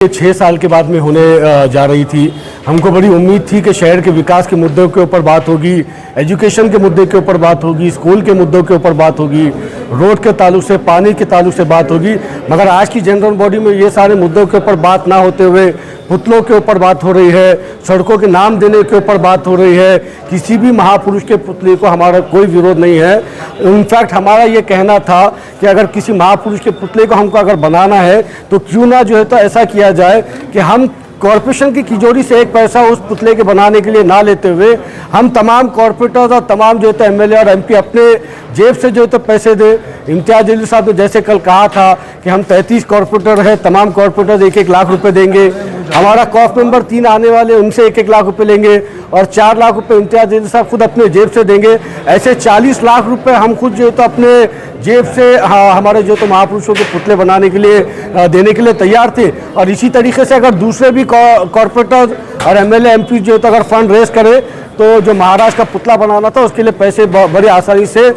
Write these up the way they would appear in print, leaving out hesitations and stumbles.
6 साल के बाद में होने जा रही थी। हमको बड़ी उम्मीद थी कि शहर के विकास के मुद्दों के ऊपर बात होगी, एजुकेशन के मुद्दे के ऊपर बात होगी, स्कूल के मुद्दों के ऊपर बात होगी, रोड के ताल्लुक से, पानी के ताल्लुक से बात होगी। मगर आज की जनरल बॉडी में ये सारे मुद्दों के ऊपर बात ना होते हुए पुतलों के ऊपर बात हो रही है, सड़कों के नाम देने के ऊपर बात हो रही है। किसी भी महापुरुष के पुतले को हमारा कोई विरोध नहीं है। इनफैक्ट हमारा ये कहना था कि अगर किसी महापुरुष के पुतले को हमको अगर बनाना है तो क्यों ना जो है तो ऐसा किया जाए कि हम कॉरपोरेशन की तिजोरी से एक पैसा उस पुतले के बनाने के लिए ना लेते हुए हम तमाम कॉरपोरेटर और तमाम जो है एमएलए और एमपी अपने जेब से जो है तो पैसे दे। इम्तियाज जलील साहब ने जैसे कल कहा था कि हम 33 कॉरपोरेटर हैं, तमाम कॉरपोरेटर 1-1 लाख रुपए देंगे। हमारा कॉफ मेंबर 3 आने वाले, उनसे 1-1 लाख रुपए लेंगे और 4 लाख रुपए इम्तियाज जलील साहब खुद अपने जेब से देंगे। ऐसे 40 लाख रुपए हम खुद जो है तो अपने जेब से हमारे जो तो महापुरुषों के पुतले बनाने के लिए देने के लिए तैयार थे। और इसी तरीके से अगर दूसरे भी कॉरपोरेटर और एमएलए एमपी जो तो अगर फंड रेज करे तो जो महाराज का पुतला बनाना था उसके लिए पैसे बड़ी आसानी से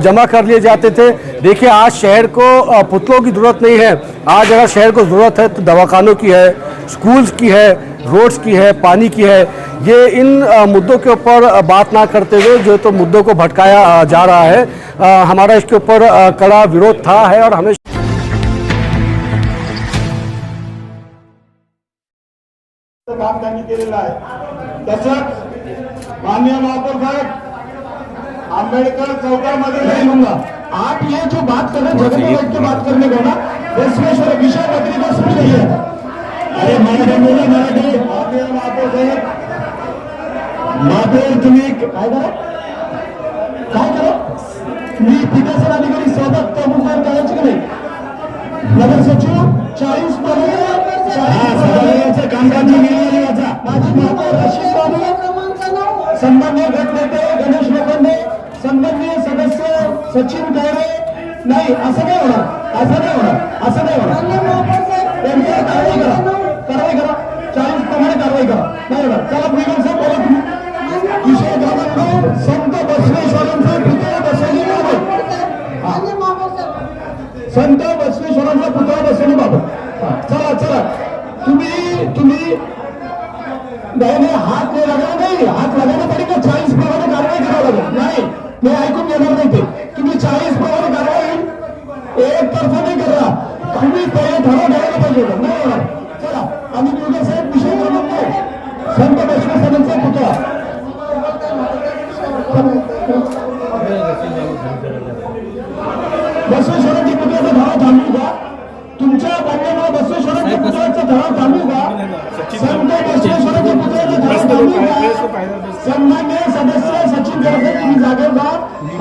जमा कर लिए जाते थे। देखिए आज शहर को पुतलों की ज़रूरत नहीं है। आज अगर शहर को ज़रूरत है तो दवाखानों की है, स्कूल्स की है, रोड्स की है, पानी की है। ये इन मुद्दों के ऊपर बात ना करते हुए जो तो मुद्दों को भटकाया जा रहा है। हमारा इसके ऊपर कड़ा विरोध था है और हमें काम त्यांनी केलेलं आहे। तसंच माननीय महापौर साहब आंबेडकर चौकामध्ये नहीं लूंगा। आप ये जो बात कर रहे हैं जगह में बैठ के बात करने को ना, बसवेश्वर विषय बदली का सुन रही है। अरे मराठी बोला मराठी। माननीय महापौर साहेब, महापौर तुम्ही काय करा तुम्ही पीठासन अधिकारी सोबत तमुखार करायची की नाही? नगर सचिव 40 सभागृहाचं कामकाज माझी महापौर रशीद बाबू, सन्माननीय गटनेते गणेश लोखंडे, सन्माननीय सदस्य सचिन गायरे, नाही असं नाही होणार, असं नाही होणार, असं नाही होणार। त्यांच्यावर कारवाई करा 40 प्रमाणे कारवाई करा। नाही होणार। चला प्रियंका साहेब बोला तुम्ही। विषय क्रमांक संत बसवेश्वरांचा पुतळा बसवण्याबाबत, संत बसवेश्वरांचा पुतळा बसवण्याबाबत चला तुम्ही नहीं हाथ नहीं लगाना, नहीं हाथ लगाना पड़ेगा। 40 प्रमाणे कारवाई करावं लागेल। नाही मी ऐकून घेणार नाही ते। तुम्ही 40 प्रमाणे कारवाई एक तर्फा नाही करा, तुम्ही पहिले ठराव घ्यायला पाहिजे होतं। नाही होणार। चला आम्ही तुझ्या साहेब विषय क्रमांक संत बसवेश्वरांचा पुतळा बसवेश्वरांच्या पुतळ्याचा ठराव थांबू का? तुमच्या बोलण्यामुळे बसवेश्वरांच्या पुतळ्याचा ठराव थांबू का? संत बसवेश्वरांच्या पुतळ्याचा ठराव थांबू का? सन्माननीय सदस्य सचिन गायरे तुम्ही जागेवर जा।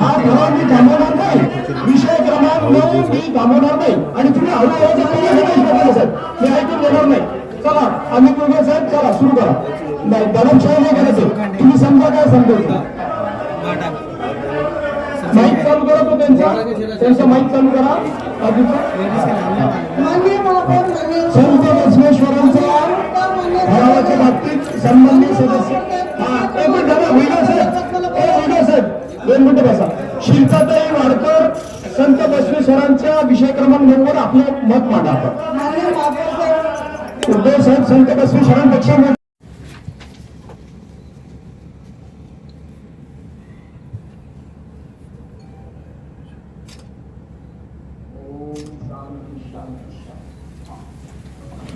हा ठराव मी थांबवणार नाही। विषय क्रमांक 9 मी थांबवणार नाही आणि तुम्ही हळूहळू साहेब मी ऐकून घेणार नाही। चला आम्ही तुम्ही साहेब चला सुरू करा। नाही दडपशाही नाही करायचं। तुम्ही समजा काय समजायचं। माईक चालू करा तो त्यांचा माईक चालू करा। संत बसवेश्वरांच्या ठरावाच्या बाबतीत सन्माननीय सदस्य एक मिनिट होईना साहेब 2 मिनिटं बसा। शिल्पाताई वाडकर संत बसवेश्वरांच्या विषय क्रमांक 9 वर आपलं मत मांडा। उद्धव साहेब संत बसवेश्वरांपेक्षा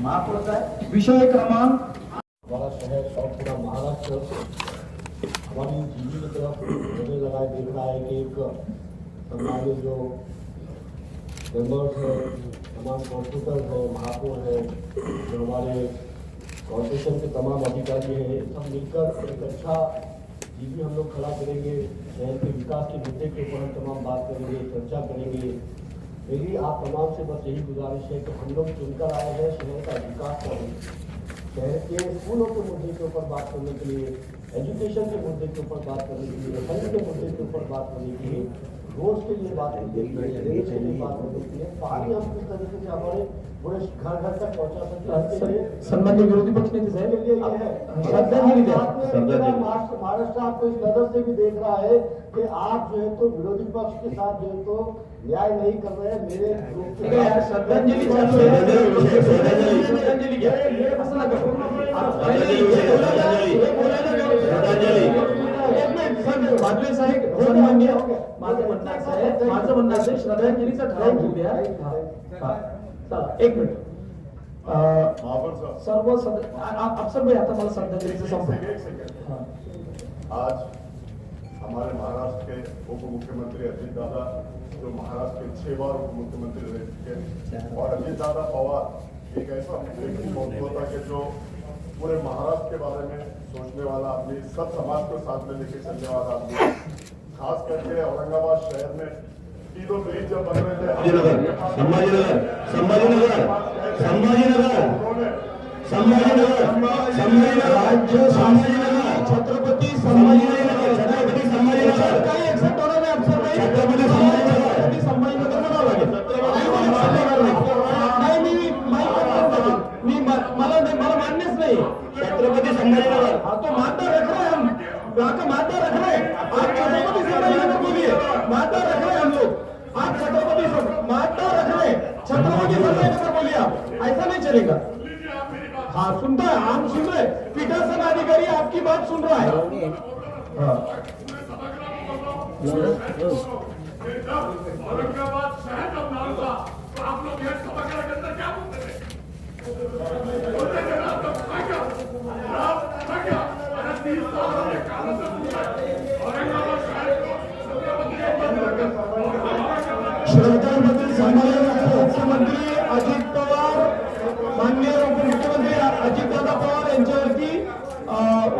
महापौर साहब विषय क्रमांक हमारा शहर और पूरा महाराष्ट्र हमारी जीवी की तरफ नजर लगाए देख रहा है कि एक सम्मानित जो मेंबर्स है, तमाम कॉर्पोरेटर है, महापौर है, जो हमारे कॉर्पोरेशन के तमाम अधिकारी हैं, सब मिलकर एक अच्छा जीवी हम लोग खड़ा करेंगे। शहर के विकास के मुद्दे के ऊपर हम तमाम बात करेंगे, चर्चा करेंगे। मेरी आप तमाम से बस यही गुजारिश है कि हम लोग चुनकर आए हैं शहर का विकास करेंगे, शहर के स्कूलों के मुद्दे के ऊपर बात करने के लिए, एजुकेशन के मुद्दे के ऊपर बात करने के लिए, हेल्थ के मुद्दे के ऊपर बात करने के लिए, रोज के लिए बात होती है, रेल के लिए बात होती है, पानी हम किस तरीके से हमारे पूरे घर घर तक पहुंचा सकते हैं। सन्मान्य विरोधी पक्षनेते साहेब, श्रद्धांजलि महाराष्ट्र आपको इस नजर से भी देख रहा है कि आप जो है तो विरोधी पक्ष के साथ जो है तो न्याय नहीं कर रहे हैं। मेरे श्रद्धांजलि क्या असं नका करू. माधवे साहेब, सन्मान्य, माझं म्हणणं असं आहे, श्रद्धांजलीचा ठराव घेऊ द्या. चला एक मिनिट. सर्व अफसर भाई आता मला श्रद्धांजलीचं संपलं. आज हमारे महाराष्ट्र के उप मुख्यमंत्री अजीत दादा जो महाराष्ट्र के 6 बार उप मुख्यमंत्री रह चुके और अजीत दादा पवार एक ऐसा व्यक्ति होता कि जो पूरे महाराष्ट्र के बारे में सोचने वाला आदमी, सब समाज को साथ में लेके चलने वाला आदमी, खास करके औरंगाबाद शहर में तीनों ब्रिज जब बन रहे थे छत्रपति संभाजीनगर काही एक्सेप्ट होणार नाही. अफसर भाई छत्रपती संभाजीनगर म्हणावं लागेल. नाही मी मला मान्यच नाही. छत्रपती संभाजीनगर हा तो माता रख रहे हम, का माता रख रहे. आप छत्रपती संभाजीनगर बोलिए, माता रख रहे हम लोग. आप छत्रपती माता रख रहे, छत्रपती संभाजीनगर बोलिए. आप ऐसा नहीं चलेगा. हाँ सुनता है, हम सुन रहे. पीठासन अधिकारी आपकी बात सुन रहा है. औरंगाबाद शहर जब नाम था तो आप लोग ये सभागृह के अंदर क्या बोलते थे? श्रद्धांजली संभाजीनगर मुख्यमंत्री अजित पवार, माननीय उपमुख्यमंत्री अजितदादा पवार यांच्यावरती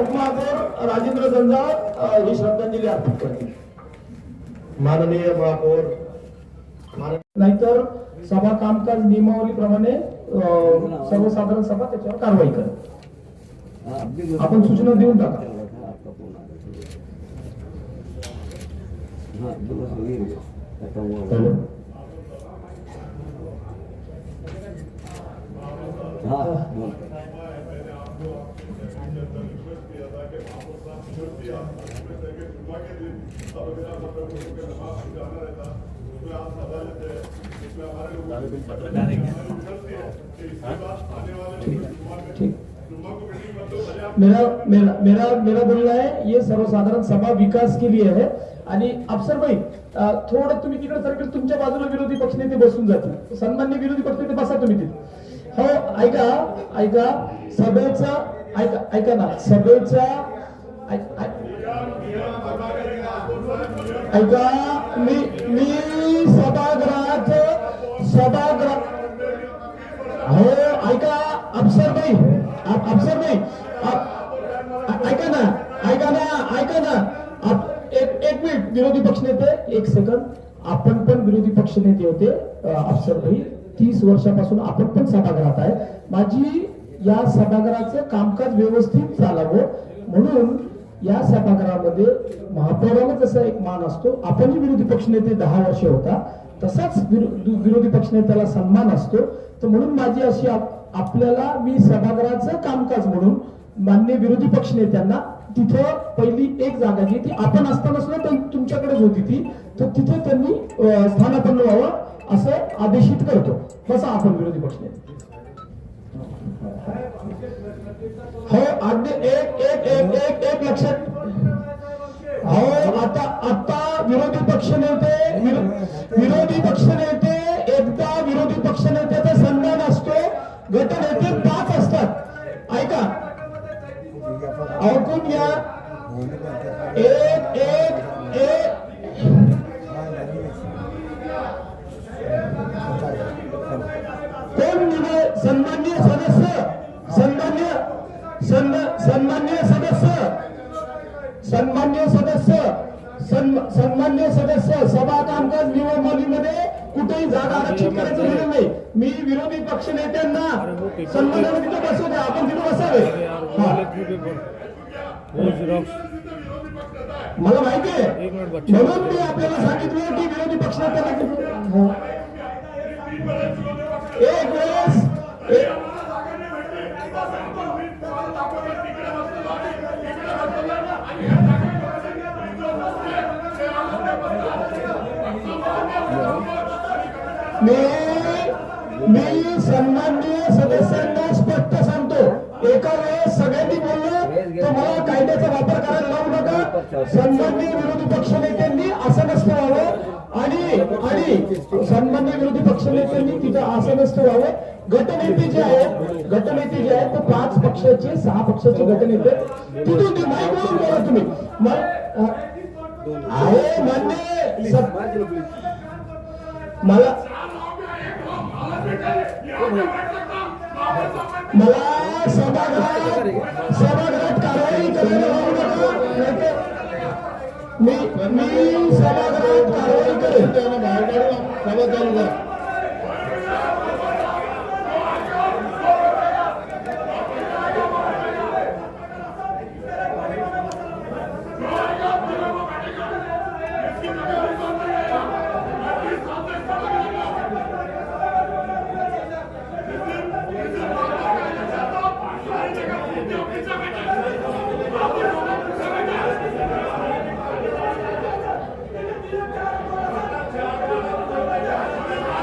उपमहापौर राजेंद्र जंजाळ ही श्रद्धांजली अर्पित करतील. माननीय महापौर नाहीतर सभा कामकाज नियमावलीप्रमाणे सर्वसाधारण सभा त्याच्यावर कारवाई करेल. आपण सूचना देऊन टाका. मेरा बोलना है ये सर्वसाधारण सभा विकास के लिए है. आणि अफसर भाई थोडं तुम्ही तिकडे सरकार तुमच्या बाजूला विरोधी पक्षनेते बसून जातील. सन्मान्य विरोधी पक्षनेते बसा तुम्ही तिथे. हो ऐका सभेचा ऐका ना सभेचा ऐका मी सभागृहात हो ऐका अफसर भाई ऐका ना एक मिनिट. विरोधी पक्षनेते एक सेकंद. आपण पण विरोधी पक्षनेते होते अफसर भाई. 30 वर्षापासून आपण पण सभागृहात आहे. माझी या सभागृहाचं कामकाज व्यवस्थित चालावं म्हणून या सभागृहामध्ये महापौराला जसा एक मान असतो, आपणही विरोधी पक्षनेते 10 वर्ष होता, तसाच विरोधी पक्षनेत्याला सन्मान असतो. तर म्हणून माझी अशी आपल्याला मी सभागृहाचं कामकाज म्हणून मान्य विरोधी पक्षनेत्यांना तिथं पहिली एक जागा जी ती आपण असताना सुद्धा तुमच्याकडेच होती ती, तर तिथे त्यांनी स्थानापन्न व्हावं असं आदेशित करतो. बसा आपण विरोधी पक्षनेते. हो एक लक्षात. हो आता विरोधी पक्षनेते एकदा विरोधी पक्षनेत्याचा सन्मान असतो, गटनेते 5 असतात. ऐका ऐकून घ्या. एक कोण सन्मान्य सदस्य सभा कामकाज नियमावलीमध्ये कुठेही जागा आरक्षित करायचं म्हणून नाही. मी विरोधी पक्ष नेत्यांना सन्मानाने तिथे बसवते, आपण तिथे बसावे. मला माहिती आहे म्हणून मी आपल्याला सांगितलं की विरोधी पक्षनेत्याला एक वेळेस मी सन्माननीय सदस्यांना स्पष्ट सांगतो, एका वेळेस सगळ्यांनी बोललं तर मला कायद्याचा वापर करायला लावू नका. सन्माननीय विरोधी पक्षनेत्यांनी आसनस्थ व्हावं आणि सन्माननीय विरोधी पक्षनेत्यांनी तिथं आसनस्थ व्हावं. गटनेते जे आहेत ते 5 पक्षाचे 6 पक्षाचे गटनेते तिथून ते माईक बोलून बोला तुम्ही आहे मान्य मला सभागृहात कारवाई करायला लावू नका. मी सभागृहात कारवाई करेन. सभा चालू करा.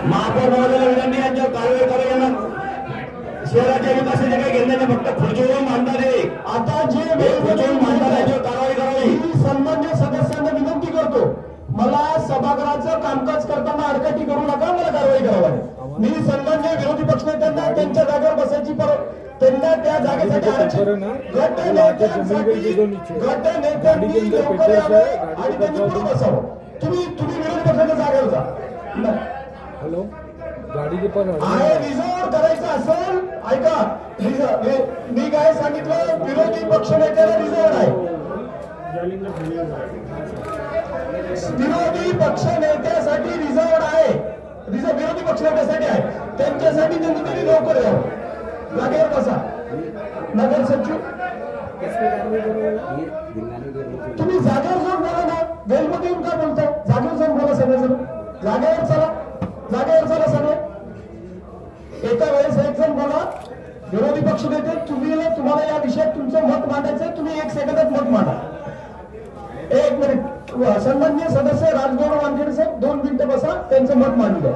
महापौर महोदयाला विनंती आहे कारवाई करायला. शहराच्या विकासाचे काही घेण्याचे फक्त खुर्चीवरून मांडणार आहे. आता जे खुर्चीवरून मांडणार आहे कारवाई करावी. मी सन्मान्य सदस्यांना विनंती करतो, मला सभागृहाचं कामकाज करताना अडकटी करू नका, मला कारवाई करावी. मी सन्मान्य विरोधी पक्षनेत्यांना त्यांच्या जागेवर बसायची त्यांना त्या जागेसाठी गटनेत्यांनी लवकर यावं आणि त्यांनी पुढे बसावं. तुम्ही विरोधी पक्षाच्या जागेवर जा. हॅलो गाडी पण आहे रिझर्व करायचं असेल ऐका. मी काय सांगितलं, विरोधी पक्षनेत्याला रिझर्व आहे. विरोधी पक्षनेत्यासाठी रिझर्व आहे. विरोधी पक्षनेत्यासाठी आहे. त्यांच्यासाठी त्यांनी लवकर यावं. जागेवर बसा. नगर सचिव तुम्ही जागेवर जाऊन बोला ना. वेलमध्ये येऊन काय बोलताय? जागेवर जाऊन बोला सगळेजण. जागेवर चला सगळे. एका वेळेस एक जण बोला. विरोधी पक्ष नेते तुम्हाला या विषयात तुमचं मत मांडायचं, तुम्ही 1 सेकंदात मत मांडा. 1 मिनिट. सन्माननीय सदस्य राजगौरव वानखेडे साहेब 2 मिनिटं बसा, त्यांचं मत मांडू द्या.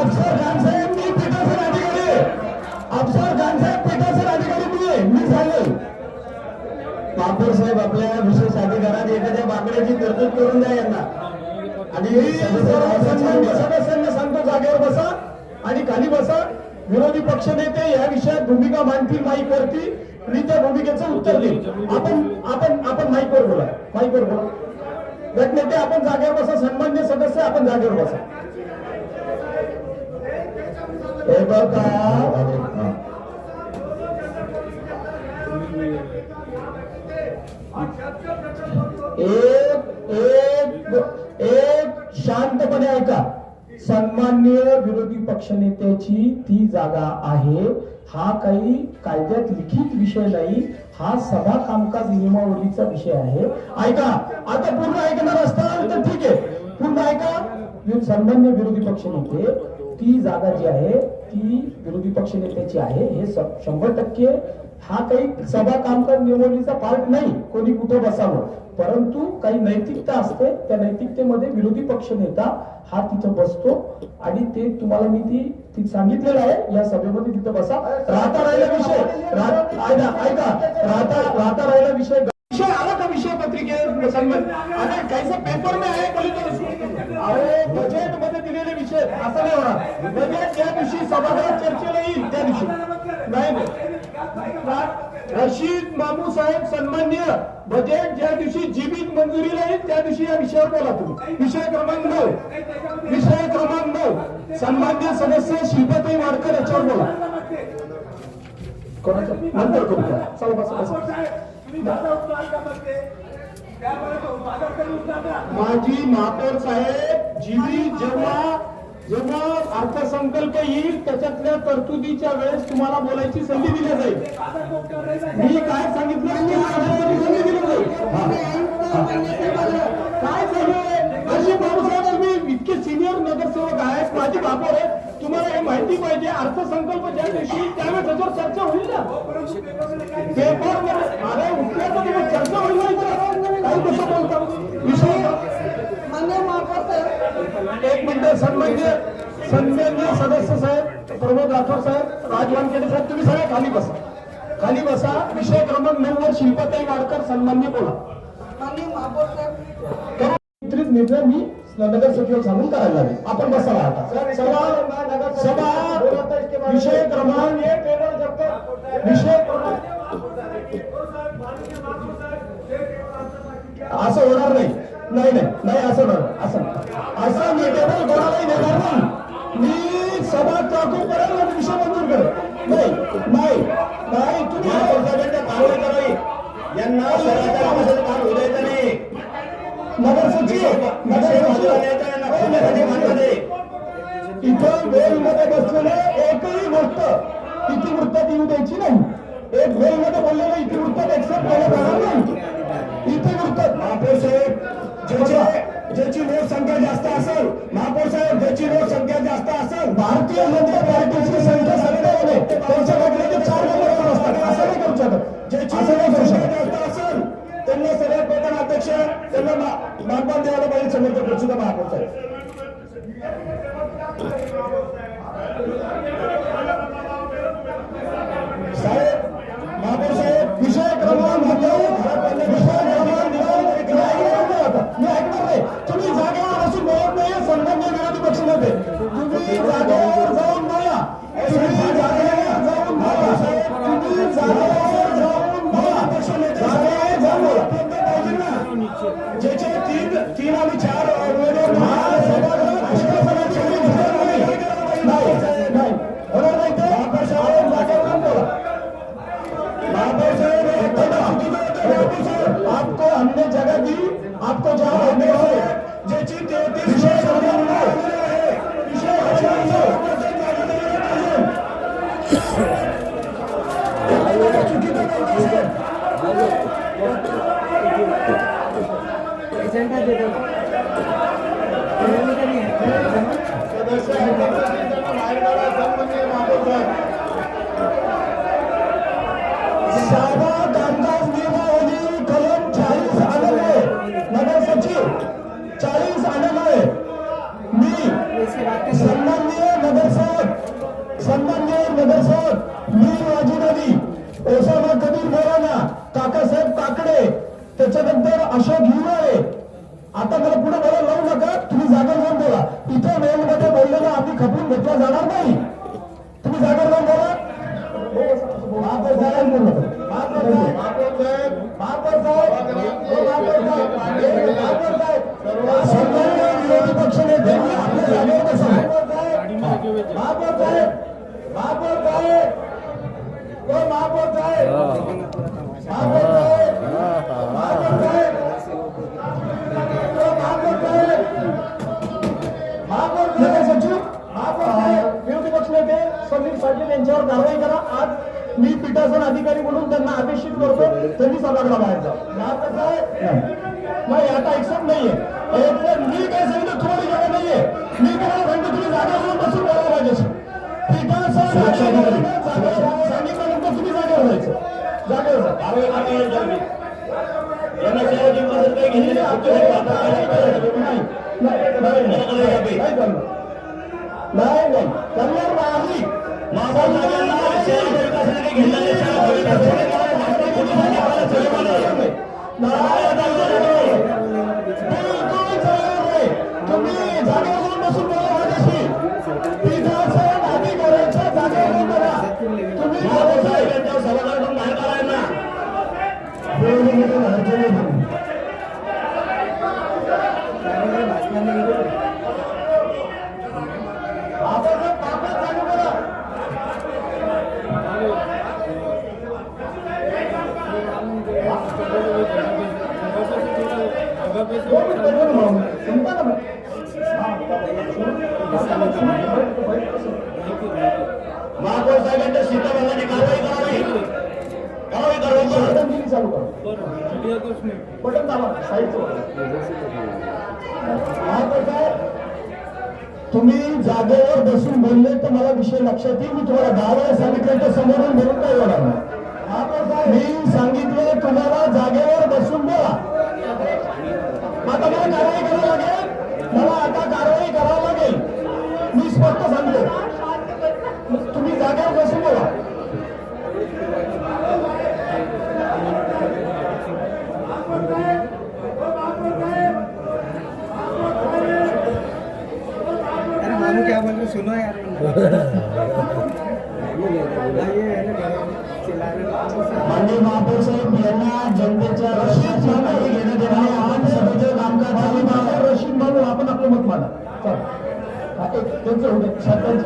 अफसर खानसाहेब मी पीठासन अधिकारी आहे. अफसर खानसाहेब पीठासन अधिकारी मी सांगेल. महापौर साहेब आपल्या विशेष अधिकारात एखाद्या बाकड्याची तरतूद करून द्या यांना. आणि सदस्यांना सांगतो जागेवर बसा आणि खाली बसा. विरोधी पक्षनेते या विषयात भूमिका मांडतील माईकवरती, मी त्या भूमिकेचं उत्तर देईल. आपण माईकवर बोला. गटनेते आपण जागेवर बसा. सन्मान्य सदस्य आपण जागेवर बसा. हे बघा एक शांतपणे ऐका. सन्माननीय विरोधी पक्षनेत्याची ती जागा आहे. हा काही कायद्यात लिखित विषय नाही, हा सभा कामकाज नियमावलीचा विषय आहे. ऐका, आता पूर्ण ऐकणार असताल तर ठीक आहे, पूर्ण ऐका. सन्माननीय विरोधी पक्षनेते, ती जागा जी आहे ती विरोधी पक्षनेत्याची आहे. हे 100% हा काही सभा कामकाज नियमावलीचा पार्ट नाही, कोणी कुठे बसावं. परंतु काही नैतिकता असते, त्या नैतिकतेमध्ये विरोधी पक्षनेता हा तिथं बसतो आणि ते तुम्हाला मी ती सांगितलेलं आहे. या सभेमध्ये तिथं बसा. राहता राहिला विषय राहता राहिला विषय आला का विषय पत्रिकेत सन्मान आणि काहीच पेपर में आहे बजेट मध्ये दिलेले विषय असं नाही होणार. बजेट ज्या दिवशी सभागृहात चर्चेला येईल त्या दिवशी नाही. रशीद मामू साहेब सन्मान्य, बजेट ज्या दिवशी जीवित मंजुरीला येईल त्या दिवशी या विषयावर बोला तुम्ही. विषय क्रमांक 9 सन्मान्य सदस्य शिल्पाताई वाडकर याच्यावर बोला. कोणाचं नंतर करू द्या. चला बसा. माजी महापौर साहेब जेव्हा जेव्हा अर्थसंकल्प येईल त्याच्यातल्या तरतुदीच्या वेळेस तुम्हाला बोलायची संधी दिली जाईल. मी काय सांगितलं संधी दिली जाईल. काय सांगू बाबूसाहेब, तुम्ही इतके सिनियर नगरसेवक आहेत, माझी बाबू आहे, तुम्हाला हे माहिती पाहिजे. अर्थसंकल्प ज्या दिवशी त्यावेळेस त्याच्यावर चर्चा होईल ना, पेपरमध्ये अरे उठल्याचं तुम्ही चर्चा होईल नाही, काही कसं बोलता विषय. एक मिनिट, सन्माननीय सदस्य साहेब, प्रमोद राठोड साहेब, राज वानखेडे साहेब, तुम्ही सगळे खाली बसा, खाली बसा. विषय क्रमांक 9 वर शिल्पाताई वाडकर सन्मान्य बोला. निर्णय मी नगर सचिव सांगून करायला लागेल. आपण बसायला आता सभा विषय क्रमांक असं होणार नाही. नाही नाही नाही असं होणार, असं मी टेबल कोणालाही देणार नाही. मी सभा तहकूब करेल आणि विषय मंजूर करेल. नाही नाही नाही, तुम्ही कारवाई करावी. यांना काम होऊ द्यायचं नाही. नगर सचिव इथं वेळमध्ये बसलेले एकही गोष्ट इतिवृत्तात येऊ द्यायची नाही. एक वेळमध्ये बोललेलं इतिवृत्तात एक्सेप्ट केलं जाणार नाही. इतिवृत्तात महापौर साहेब ज्याची लोकसंख्या जास्त असेल, महापौर साहेब ज्याची लोकसंख्या जास्त असेल, भारतीय जनता पार्टीची संख्या सगळे त्यांच्या घटनेचे 4 नंबर असतात. असं नाही करू शकत. ज्याची लोकसंख्या जास्त असेल त्यांना सगळ्यात प्रथम अध्यक्ष त्यांना मानपान द्यायला पाहिजे. समर्थ प्रसिद्ध महापौर साहेब. महापौर साहेब विषय क्रमांक मी ऐकणार नाही. तुम्ही जागेवर असून बोलत नाही. सन्मान्य विरोधी पक्ष नेते, तुम्ही जागेवर जाऊन बोला. तुम्ही जागेवर जाऊन बोला. तुम्ही जागेवर जाऊन बोला. जागेवर जाऊन बोला. ज्याचे 3 आणि 4 उमेदवार आपको हमने जगह दी, आपको जहां हमने ज्याची 33 शाहबाद कामकाज नियमावली कलम 40 आलेले नगर सचिव 40 आलेले. मी सन्माननीय नगरसेवक मी माझी नदी ओसामा कबीर बोराना, काकासाहेब काकडे, त्याच्यानंतर अशोक हिवरे. आता मला पुढे बोलायला लावू नका. तुम्ही जागेवर जाऊन बोला. इथे मेलमध्ये बोललेलं आम्ही खपवून घेतला जाणार नाही. तुम्ही जागेवर जाऊन बोला. विरोधी पक्ष नेते आपल्या जागेवर बसा. महापौर साहेब विरोधी पक्ष नेते समीर पाटील यांच्यावर कारवाई करा. आज मी पीठासन अधिकारी म्हणून त्यांना आदेशित करतो. त्यांनी सभागृहा बाहेर जा. नाही आता एक्सेप्ट नाहीये. मी काय सांगितलं तुम्हाला जागा नाहीये. मी तुम्हाला सांगतो तुम्ही जागेवर बसून बोला माझ्याशी. पीठासन सांगितल्यानंतर तुम्ही जागेवर जायचं. जागेवर नाही करणार नाही. तुम्ही जागेवर बसून बोला माझ्याशी. पीठासन अधिकाऱ्यांच्या जागेवर बोला. तुम्ही सभागृहातून बाहेर काढायला संपा ना महापौर साहेबांच्या सीताबंधाची कारवाई करावी श्रद्धांजली चालू करा बटन दाबा साईडचं महापौर साहेब तुम्ही जागेवर बसून बोलले तर मला विषय लक्षात येईल मी तुम्हाला 10 वेळा सांगितलं तर समोरून बोलून काय होणार नाही महापौर साहेब मी सांगितलं तुम्हाला जागेवर बसून बोला आता मला कारवाई करावी लागेल मला आता कारवाई करावी लागेल मी स्पष्ट सांगतो तुम्ही जागेवर बसून बोला मानू क्या बोल रहे सुनो यार माननीय महापौर साहेब यांना जनतेच्या रशीद घेणं देणं आहे आपण सभेचं कामकाज चालू आहे रशीद म्हणून आपण आपलं मत मांडा एक त्यांचं होतं सरपंच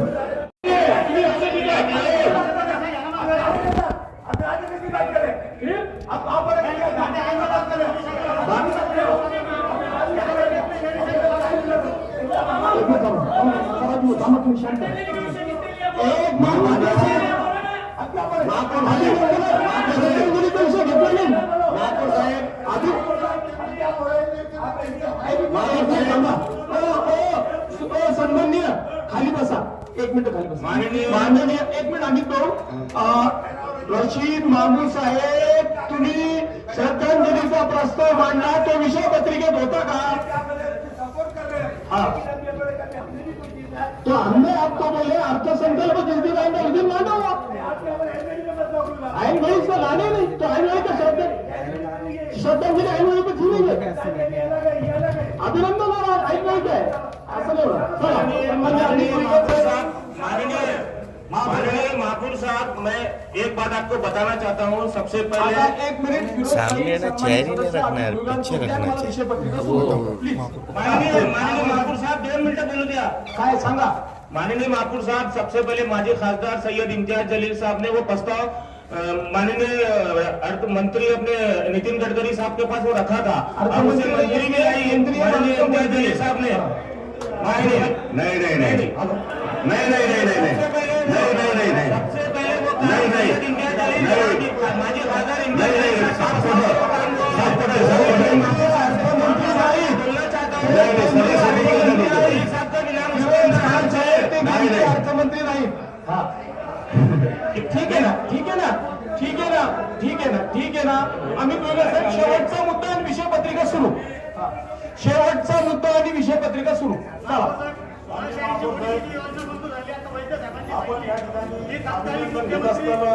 सन्माननीय खाली बसा एक मिनिट खाली बसा माननीय एक मिनिट आम्ही तो रशीद मामू साहेब तुम्ही श्रद्धांजलीचा प्रस्ताव मांडला तो विषय पत्रिकेत होता का हाँ तो हमने आपको बोले अर्थसंकल्प जिस दिन आएंगे उस दिन मांगा हुआ आइन वही इसका लाने नहीं तो आइन वही का श्रद्धांजलि आइन वही पे थी नहीं अभिनंदन हो रहा आइन वही क्या है ऐसा नहीं हो रहा माननीय महापौर साहब मैं एक बात आपको बताना चाहता हूँ सबसे पहले एक मिनट सामने ना चेहरे नहीं रखना है पीछे रखना चाहिए माननीय महापौर साहब 2 मिनिटं बोलू द्या काय सांगा माननीय महापौर साहब सबसे पहले माजी खासदार सैयद इम्तियाज जलील साहब ने वो प्रस्ताव माननीय अर्थ मंत्री अपने नितिन गडकरी साहब के पास वो रखा था अब उसे मंजूरी में आई माननीय इम्तियाज जलील साहब ने नहीं सबसे पहले वो इम्तियाज जलील माजी खासदार बोलना चाहता हूँ अर्थमंत्री नाही ठीक आहे ना ठीक आहे ना ठीक आहे ना ठीक आहे ना ठीक आहे ना आम्ही बोललो साहेब शेवटचा मुद्दा आणि विषय पत्रिका सुरू शेवटचा मुद्दा आणि विषय पत्रिका सुरू चला आपण या ठिकाणी घेत असताना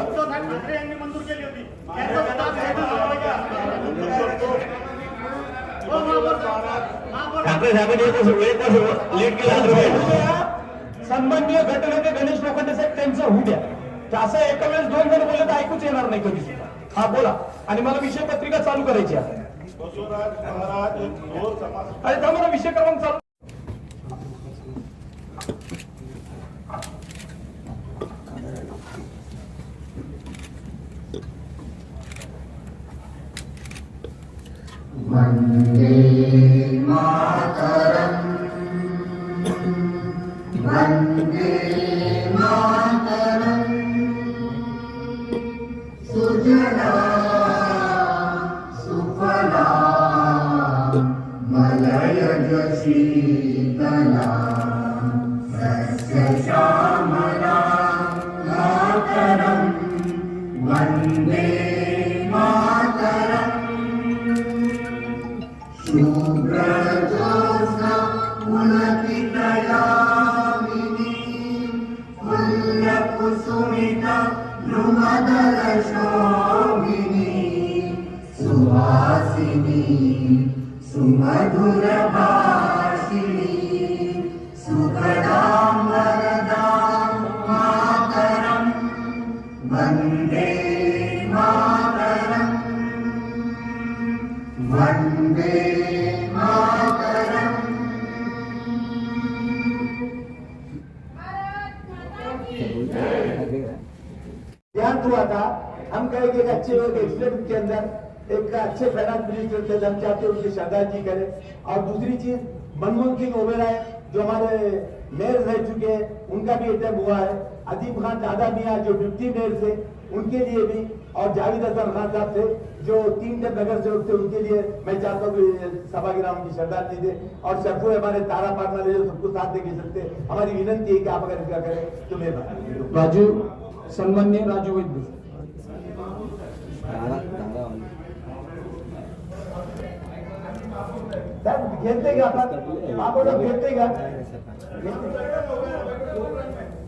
ठाकरे साहेबांनी एक वर्ष लेट केला सन्माननीय गटनेते गणेश लोखंडे साहेब त्यांचं होऊ द्या असं एका वेळेस 2 जण बोलले तर ऐकूच येणार नाही कधी सुद्धा हा बोला आणि मला विषय पत्रिका चालू करायची आहे बसवराज महाराज एक घोर समाज अरे थांबा ना विषय क्रमांक चालू ध्यान हुआ था हम कहेंगे एक अच्छे एक्सीडेंट के अंदर एक अच्छे फाइनेंस मिनिस्टर थे हम चाहते हैं उनकी श्रद्धांजलि करें और दूसरी चीज मनमोहन सिंह ओबेरॉय जो हमारे मेयर रह चुके हैं, उनका भी अटैक हुआ है। अदीब खान दादा मियाँ जो डिप्टी मेयर थे, उनके लिए भी, और जावेद हसन खान साहब थे जो 3 टर्म नगर सेवक थे, उनके लिए मैं चाहता हूँ कि सभागृह उनकी श्रद्धांजलि दे। और शर्फो हमारे तारा पार वाले जो सबको साथ दे सकते, हमारी विनंती है कि आप अगर इसका करें तो मेहरबानी। राजू, सन्मान्य राजू वैद्य। साहब घेरते का आपण, आप बोलो घेरते का,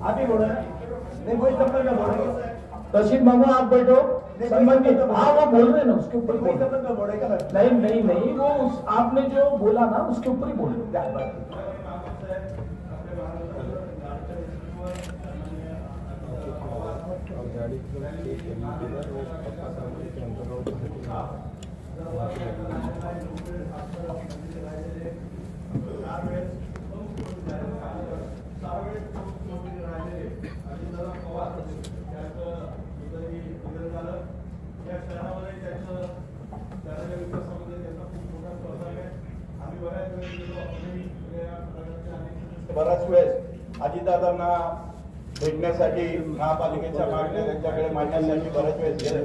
आप ही बोलो नहीं, कोई संबंध में बोलेगा। रशीद मामा आप बैठो, सन्मान्य, हाँ वो बोल रहे ना उसके ऊपर कोई बोल। संबंध में बोलेगा नहीं नहीं नहीं, वो आपने जो बोला ना उसके ऊपर ही बोल रहे। बराच वेळेस अजितदादांना भेटण्यासाठी, महापालिकेच्या मागण्या त्यांच्याकडे मांडण्यासाठी बराच वेळेस गेले.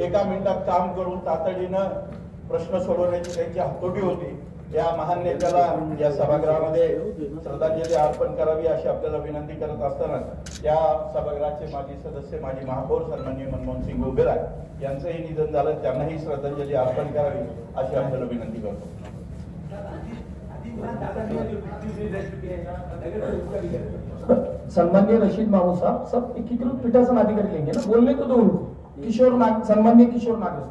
एका मिनिटात काम करून तातडीनं प्रश्न सोडवण्याची त्यांची हातोटी होती. या महान नेत्याला या सभागृहामध्ये श्रद्धांजली अर्पण करावी अशी आपल्याला विनंती करत असताना या सभागृहाचे माजी सदस्य, माजी महापौर सन्माननीय मनमोहन सिंग उबेराय यांचंही निधन झालं. त्यांनाही श्रद्धांजली अर्पण करावी अशी आपल्याला विनंती करतो. सन्मान्य रशीद मामू साहब सब एकीकृत पीठासन अधिकारी लेंगे ना, बोलने को दो उनको। किशोर नाग, सन्मान्य किशोर नागर।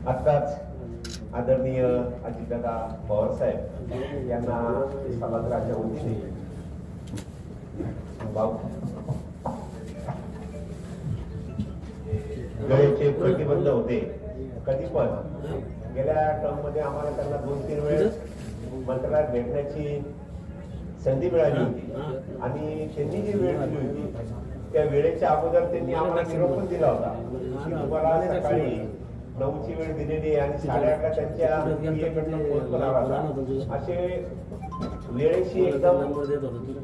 आत्ताच आदरणीय अजितदादा पवार साहेब यांना सभागृहाच्या वतीने गळेचे प्रतिबंध होते. कधी पण गेल्या टर्म मध्ये आम्हाला त्यांना 2-3 वेळेस मंत्रालयात भेटण्याची संधी मिळाली होती आणि त्यांनी जी वेळ दिली होती त्या वेळेच्या अगोदर त्यांनी आम्हाला निरोप पण दिला होता की तुम्हाला सकाळी 9ची वेळ दिलेली आणि 8:30ला त्यांच्या PA-कडनं फोन पण आला होता. असे वेळेशी एकदम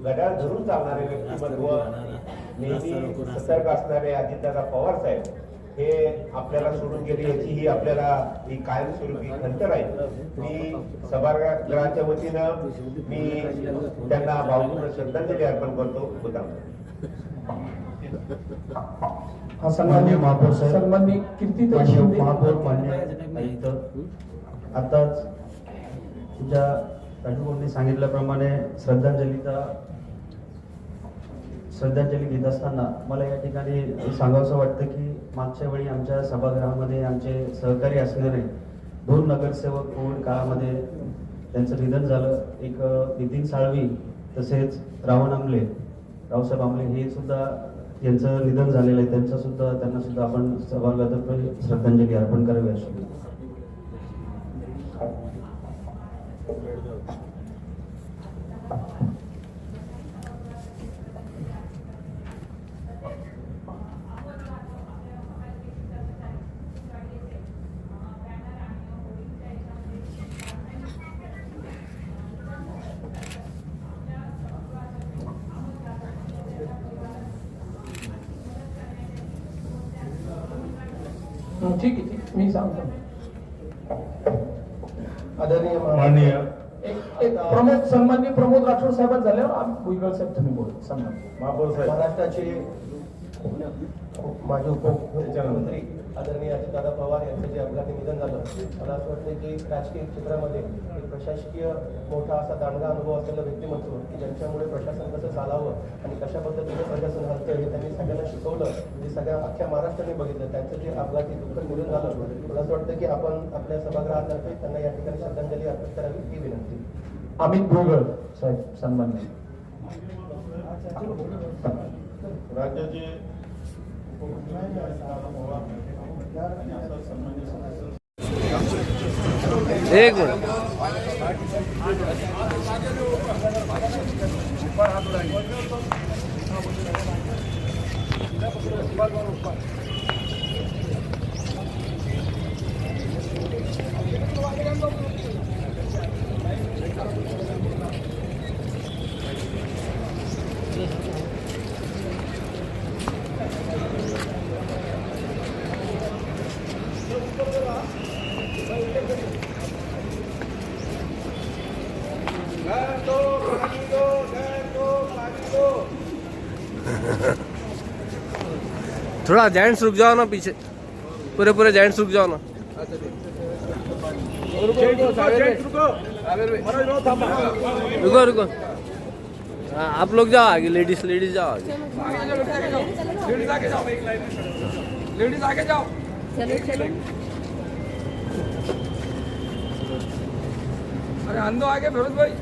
घड्याळ धरून चालणारे व्यक्तिमत्व, नेहमी सतर्क असणारे अजितदादा पवार साहेब हे आपल्याला सोडून गेले याची ही आपल्याला ही कायमस्वरूपी खंत राहील. मी सभागृहाच्या वतीनं मी त्यांना भावपूर्ण श्रद्धांजली अर्पण करतो. होता हाँ सन्मान्य महापौर साहेब, सन्मान्य कीर्तिताई शिंदे महापौर मान्य आयुक्त, आताच तुझ्या राजूभाऊंनी सांगितल्याप्रमाणे श्रद्धांजली घेत असताना मला या ठिकाणी सांगावंसं वाटतं की मागच्या वेळी आमच्या सभागृहामध्ये आमचे सहकारी असणारे 2 नगरसेवक कोविड काळामध्ये त्यांचं निधन झालं. एक नितीन साळवी तसेच रावसाहेब आमले हे सुद्धा यांचं निधन झालेलं आहे. त्यांना सुद्धा आपण सभागृहात श्रद्धांजली अर्पण करावी अशी. ठीक आहे, मी सांगतो. आदरणीय माननीय एक प्रमोद, सन्मान्य प्रमोद राठोड साहेब झाल्यावर आम्ही भुईगळ साहेब तुम्ही बोलू. सन्मान महापौर साहेब, महाराष्ट्राचे माजी उपमुख्यमंत्री आदरणीय अजितदादा पवार यांचं जे अपघाती निधन झालं, मला असं वाटतं की राजकीय क्षेत्रामध्ये एक प्रशासकीय मोठा असा दांडगा अनुभव असलेलं व्यक्तिमत्व की ज्यांच्यामुळे प्रशासन कसं चालावं आणि कशा पद्धतीने प्रशासन हलतं हे त्यांनी सगळ्यांना शिकवलं. जे सगळ्या अख्ख्या महाराष्ट्राने बघितलं. त्यांचं जे अपघाती दुःखद निधन झालं, मला असं वाटतं की आपण आपल्या सभागृहातर्फे त्यांना या ठिकाणी श्रद्धांजली अर्पण करावी ही विनंती. अमित भुईगळ साहेब, सन्मान्य. राज्याचे एक मिनट. थोड़ा जेंट्स रुक जाओ ना पीछे, पूरे पूरे जेंट्स रुक जाओ ना। रुको रुको, हाँ आप लोग जाओ आगे, लेडीज जाओ आगे। लेडीज आगे जाओ। अरे आंदो आगे फिरोज भाई।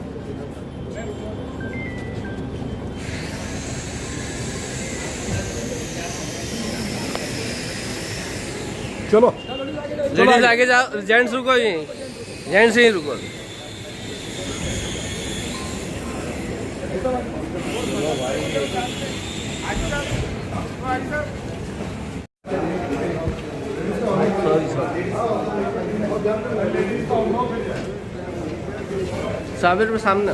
चलो लेडीज आगे जाओ, जेंट्स रुको, ही जेंट्स ही रुको। साबिर पे सामने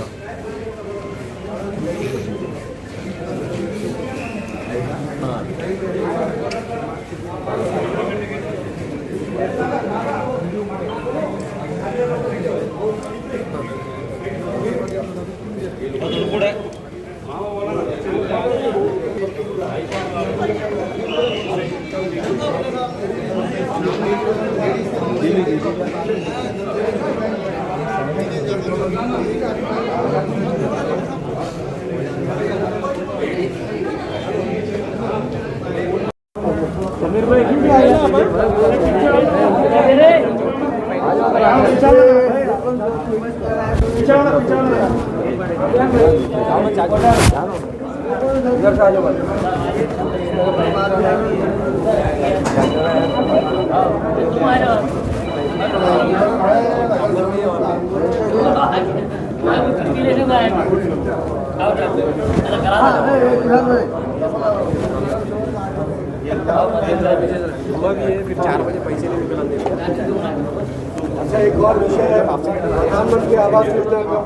अच्छा, एक और विषय है प्रधानमंत्री आवास योजना का।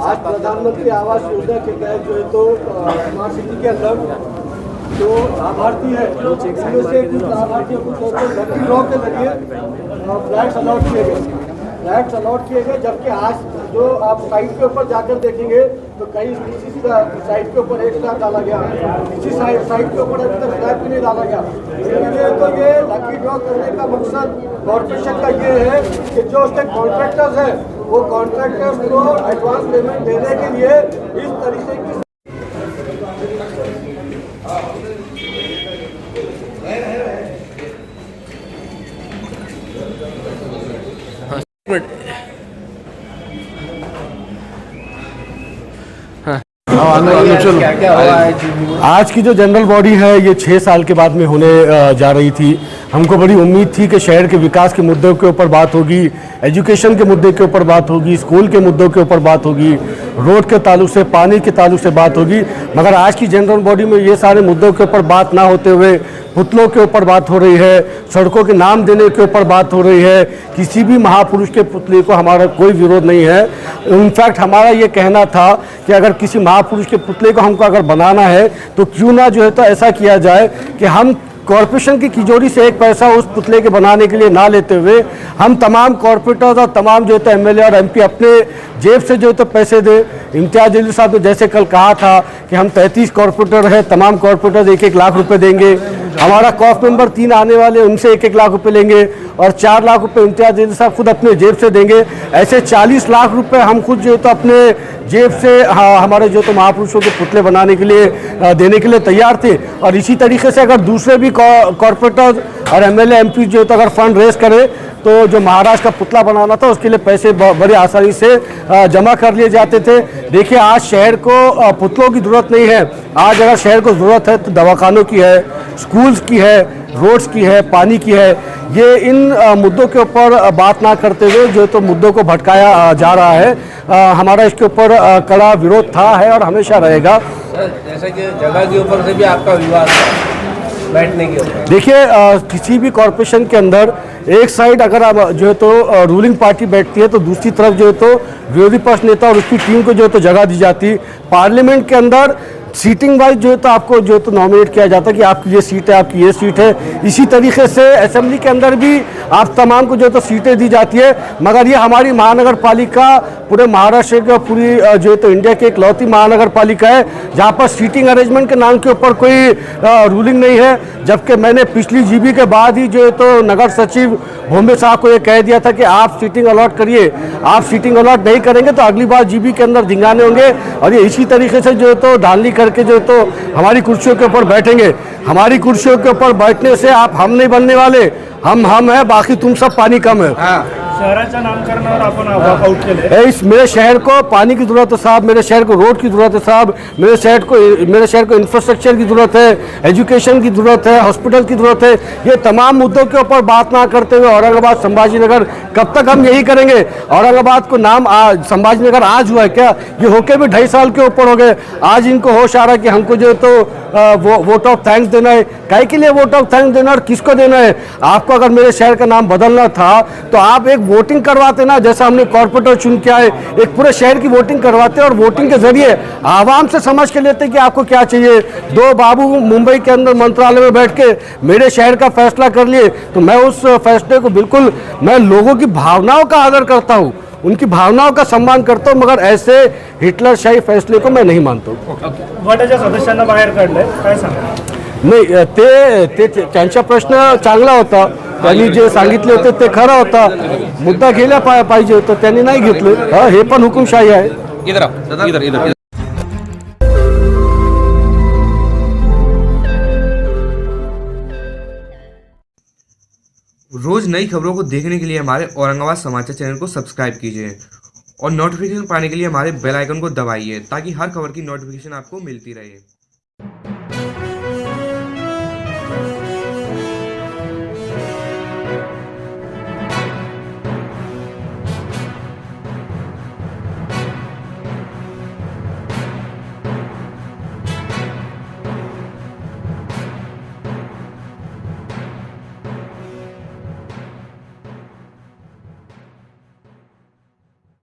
आज प्रधानमंत्री आवास योजना के तहत जो है तो स्मार्ट सिटी के अंदर जो लाभार्थी है उनमें से कुछ लाभार्थियों को लकी ड्रॉ के जरिए फ्लैट्स अलॉट किए गए, जबकि आज जो आप साइट के ऊपर जाकर देखेंगे तो किसी साइट के ऊपर एक स्लैब डाला गया, किसी साइट के ऊपर अभी तक स्लैब भी नहीं डाला गया। इसलिए तो ये लकी ड्रॉ करने का मकसद कॉर्पोरेशन का ये है कि जो उसके कॉन्ट्रैक्टर्स हैं वो कॉन्ट्रैक्टर्स को एडवांस पेमेंट देने के लिए इस तरीके की आज की जो जनरल बॉडी है ये 6 साल के बाद में होने जा रही थी। हमको बड़ी उम्मीद थी कि शहर के विकास के मुद्दों के ऊपर बात होगी, एजुकेशन के मुद्दे के ऊपर बात होगी, स्कूल के मुद्दों के ऊपर बात होगी, रोड के ताल्लुक से, पानी के ताल्लुक से बात होगी। मगर आज की जनरल बॉडी में ये सारे मुद्दों के ऊपर बात ना होते हुए पुतलों के ऊपर बात हो रही है, सड़कों के नाम देने के ऊपर बात हो रही है। किसी भी महापुरुष के पुतले को हमारा कोई विरोध नहीं है। इनफैक्ट हमारा ये कहना था कि अगर किसी महापुरुष के पुतले को हमको अगर बनाना है तो क्यों ना जो है तो ऐसा किया जाए कि हम कॉरपोरेशन की तिजोरी से एक पैसा उस पुतले के बनाने के लिए ना लेते हुए हम तमाम कॉरपोरेटर्स और तमाम जो है तो एमएलए और एमपी अपने जेब से जो है तो पैसे दे। इम्तियाज जलील साहब ने जैसे कल कहा था कि हम 33 कॉरपोरेटर हैं, तमाम कॉरपोरेटर 1-1 लाख रुपए देंगे। हमारा कॉफ मेंबर 3 आने वाले उनसे 1-1 लाख रुपए लेंगे और 4 लाख रुपए इम्तियाज जलील साहब खुद अपने जेब से देंगे। ऐसे 40 लाख रुपए हम खुद जो है तो अपने जेब से हमारे जो तो महापुरुषों के पुतले बनाने के लिए देने के लिए तैयार थे। और इसी तरीके से अगर दूसरे भी कॉरपोरेटर और एमएलए एमपी जो तो अगर फंड रेज करे तो जो महाराष्ट्र का पुतला बनाना था उसके लिए पैसे बड़े आसानी से जमा कर लिए जाते थे। देखिए आज शहर को पुतलों की ज़रूरत नहीं है। आज अगर शहर को ज़रूरत है तो दवाखानों की है, स्कूल्स की है, रोड्स की है, पानी की है। ये इन मुद्दों के ऊपर बात ना करते हुए जो तो मुद्दों को भटकाया जा रहा है। हमारा इसके ऊपर कड़ा विरोध था, है और हमेशा रहेगा। जैसे कि जगह के ऊपर से भी आपका विवाद है बैठने के ऊपर। देखिए किसी भी कॉरपोरेशन के अंदर एक साइड अगर आप जो है तो रूलिंग पार्टी बैठती है तो दूसरी तरफ जो है तो विरोधी पक्ष नेता और उसकी टीम को जो है तो जगह दी जाती। पार्लियामेंट के अंदर सीटिंग वाइज जो है तो आपको जो है तो नॉमिनेट किया जाता है कि आपकी ये सीट है, आपकी ये सीट है। इसी तरीके से असेंबली के अंदर भी आप तमाम को जो है तो सीटें दी जाती है। मगर ये हमारी महानगर पालिका पूरे महाराष्ट्र का पूरी जो है तो इंडिया की इकलौती महानगर पालिका है जहाँ पर सीटिंग अरेंजमेंट के नाम के ऊपर कोई रूलिंग नहीं है। जबकि मैंने पिछली जीबी के बाद ही जो है तो नगर सचिव बॉम्बे साहब को ये कह दिया था कि आप सीटिंग अलॉट करिए, आप सीटिंग अलॉट नहीं करेंगे तो अगली बार जीबी के अंदर धिंगाने होंगे और ये इसी तरीके से जो है तो धांधली करके जो है तो हमारी कुर्सियों के ऊपर बैठेंगे। हमारी कुर्सियों के ऊपर बैठने से आप हम नहीं बनने वाले, हम है, बाकी तुम सब पानी कम है। शहराच्या नामकरणावर आपण वॉकआउट केले। इस मेरे शहर को पानी की जरूरत है साहब, मेरे शहर को रोड की जरूरत है साहब, मेरे शहर को इंफ्रास्ट्रक्चर की जरूरत है, एजुकेशन की जरूरत है, हॉस्पिटल की जरूरत है। ये तमाम मुद्दों के ऊपर बात ना करते हुए औरंगाबाद संभाजीनगर कब तक हम यही करेंगे? औरंगाबाद को नाम संभाजीनगर आज हुआ है क्या? ये होके भी 2.5 साल के ऊपर हो गए। आज इनको होश आ रहा है कि हमको जो तो वोट ऑफ थैंक्स देना है। काहे के लिए वोट ऑफ थैंक्स देना और किसको देना है? आपको अगर मेरे शहर का नाम बदलना था तो आप एक वोटिंग करवाते ना, जैसा हमने कॉर्पोरेटर चुन के आए, एक पूरे शहर की वोटिंग करवाते और वोटिंग के जरिए आवाम से समझ के लेते कि आपको क्या चाहिए। 2 बाबू मुंबई के अंदर मंत्रालय में बैठ के मेरे शहर का फैसला कर लिए तो मैं उस फैसले को बिल्कुल, मैं लोगों की भावनाओं का आदर करता हूँ, उनकी भावनाओं का सम्मान करता हूँ, मगर ऐसे हिटलरशाही फैसले को मैं नहीं मानता हूँ। गटाच्या सदस्यांना बाहेर काढलंय, काय सांगा? नाही, ते त्यांचा प्रश्न चांगला होता, त्यांनी जे सांगितले होते ते खरं होता, मुद्दा गेला पाहिजे होता, त्यांनी नाही घेतलं। हे पण हुकुमशाही आहे। इधर रोज नई खबरों को देखने के लिए हमारे औरंगाबाद समाचार चैनल को सब्सक्राइब कीजिए और नोटिफिकेशन पाने के लिए हमारे बेल आइकन को दबाइए ताकि हर खबर की नोटिफिकेशन आपको मिलती रहे।